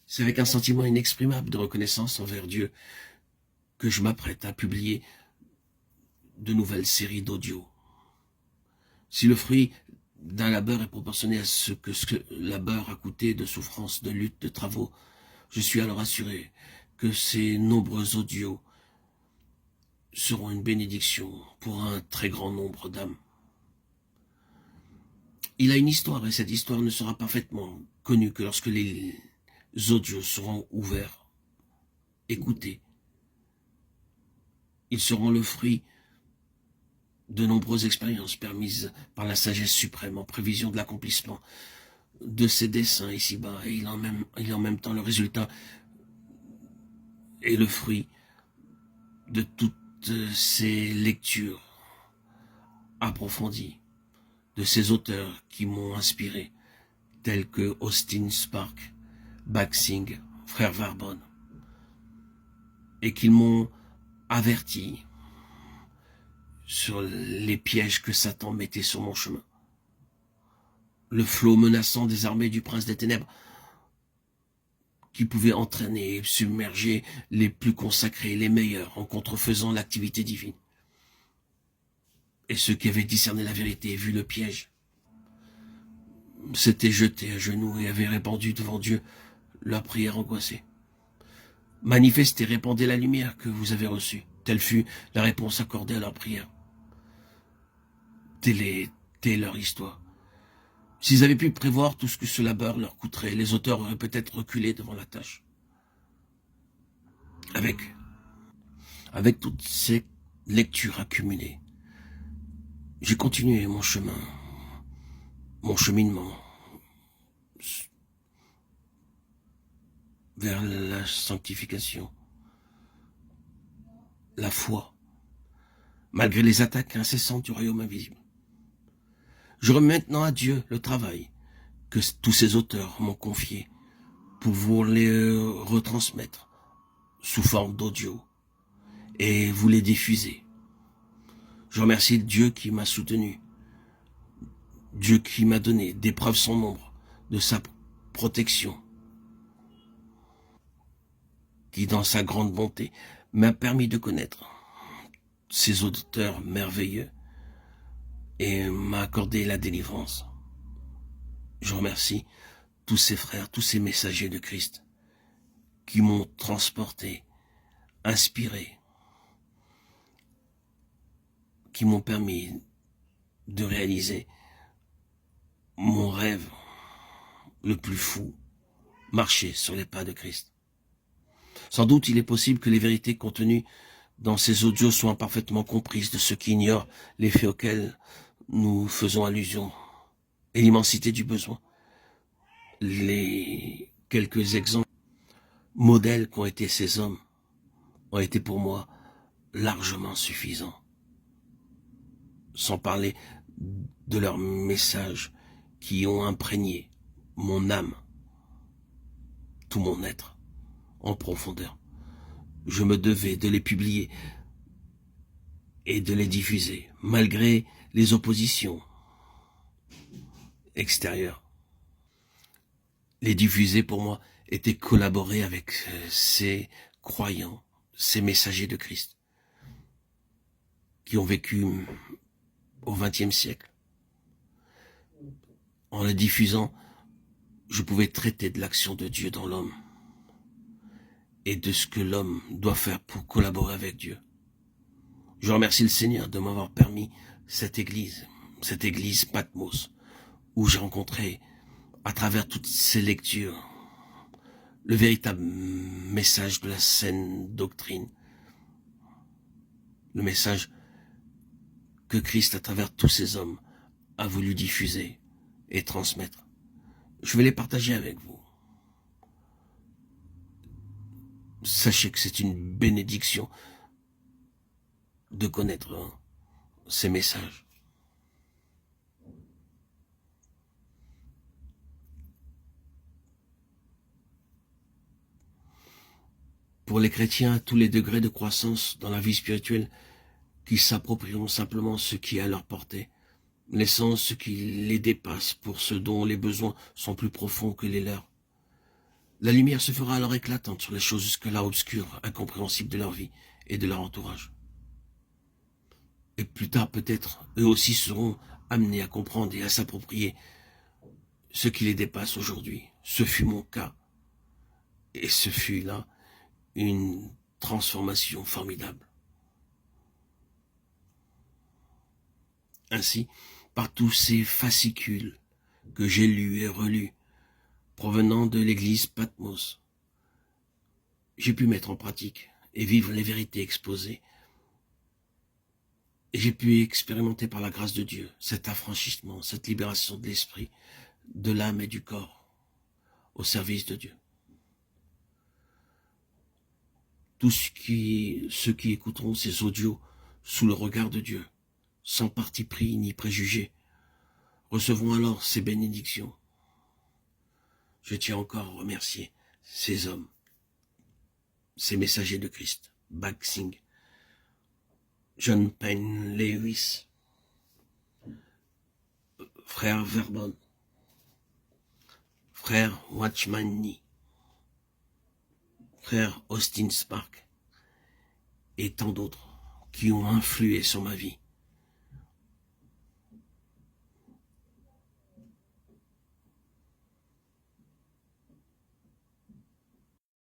C'est avec un sentiment inexprimable de reconnaissance envers Dieu que je m'apprête à publier de nouvelles séries d'audio. Si le fruit d'un labeur est proportionné à ce que labeur a coûté de souffrance, de lutte, de travaux, je suis alors assuré que ces nombreux audios seront une bénédiction pour un très grand nombre d'âmes. Il a une histoire et cette histoire ne sera parfaitement connue que lorsque les audios seront ouverts, écoutés. Ils seront le fruit de nombreuses expériences permises par la sagesse suprême en prévision de l'accomplissement de ses desseins ici-bas. Et il est en même temps le résultat et le fruit de toutes ces lectures approfondies de ces auteurs qui m'ont inspiré, tels que Austin Spark, Baxing, Frère Varbonne, et qu'ils m'ont averti sur les pièges que Satan mettait sur mon chemin. Le flot menaçant des armées du prince des ténèbres qui pouvait entraîner et submerger les plus consacrés, les meilleurs, en contrefaisant l'activité divine. Et ceux qui avaient discerné la vérité et vu le piège s'étaient jetés à genoux et avaient répandu devant Dieu leur prière angoissée. Manifestez, répandez la lumière que vous avez reçue. Telle fut la réponse accordée à leur prière. Telle était leur histoire. S'ils avaient pu prévoir tout ce que ce labeur leur coûterait, les auteurs auraient peut-être reculé devant la tâche. Avec toutes ces lectures accumulées, j'ai continué mon chemin, mon cheminement vers la sanctification, la foi, malgré les attaques incessantes du royaume invisible. Je remets maintenant à Dieu le travail que tous ces auteurs m'ont confié pour vous les retransmettre sous forme d'audio et vous les diffuser. Je remercie Dieu qui m'a soutenu, Dieu qui m'a donné des preuves sans nombre de sa protection, qui dans sa grande bonté m'a permis de connaître ces auteurs merveilleux et m'a accordé la délivrance. Je remercie tous ces frères, tous ces messagers de Christ qui m'ont transporté, inspiré, qui m'ont permis de réaliser mon rêve le plus fou, marcher sur les pas de Christ. Sans doute il est possible que les vérités contenues dans ces audios soient parfaitement comprises de ceux qui ignorent les faits auxquels nous faisons allusion et l'immensité du besoin. Les quelques exemples, modèles qu'ont été ces hommes, ont été pour moi largement suffisants. Sans parler de leurs messages qui ont imprégné mon âme, tout mon être, en profondeur. Je me devais de les publier et de les diffuser, malgré les oppositions extérieures. Les diffuser pour moi était collaborer avec ces croyants, ces messagers de Christ, qui ont vécu au XXe siècle. En les diffusant, je pouvais traiter de l'action de Dieu dans l'homme et de ce que l'homme doit faire pour collaborer avec Dieu. Je remercie le Seigneur de m'avoir permis cette église Patmos, où j'ai rencontré, à travers toutes ces lectures, le véritable message de la saine doctrine, le message que Christ, à travers tous ces hommes, a voulu diffuser et transmettre. Je vais les partager avec vous. Sachez que c'est une bénédiction de connaître ces messages. Pour les chrétiens à tous les degrés de croissance dans la vie spirituelle, qui s'approprieront simplement ce qui est à leur portée, laissant ce qui les dépasse pour ceux dont les besoins sont plus profonds que les leurs. La lumière se fera alors éclatante sur les choses jusque-là obscures, incompréhensibles de leur vie et de leur entourage. Et plus tard, peut-être, eux aussi seront amenés à comprendre et à s'approprier ce qui les dépasse aujourd'hui. Ce fut mon cas. Et ce fut là une transformation formidable. Ainsi, par tous ces fascicules que j'ai lus et relus, provenant de l'église Patmos, j'ai pu mettre en pratique et vivre les vérités exposées. Et j'ai pu expérimenter par la grâce de Dieu cet affranchissement, cette libération de l'esprit, de l'âme et du corps au service de Dieu. Tous ceux qui écouteront ces audios sous le regard de Dieu, sans parti pris ni préjugés, recevront alors ces bénédictions. Je tiens encore à remercier ces hommes, ces messagers de Christ, Baksing, John Payne Lewis, frère Verbon, frère Watchman Nee, frère Austin Spark et tant d'autres qui ont influé sur ma vie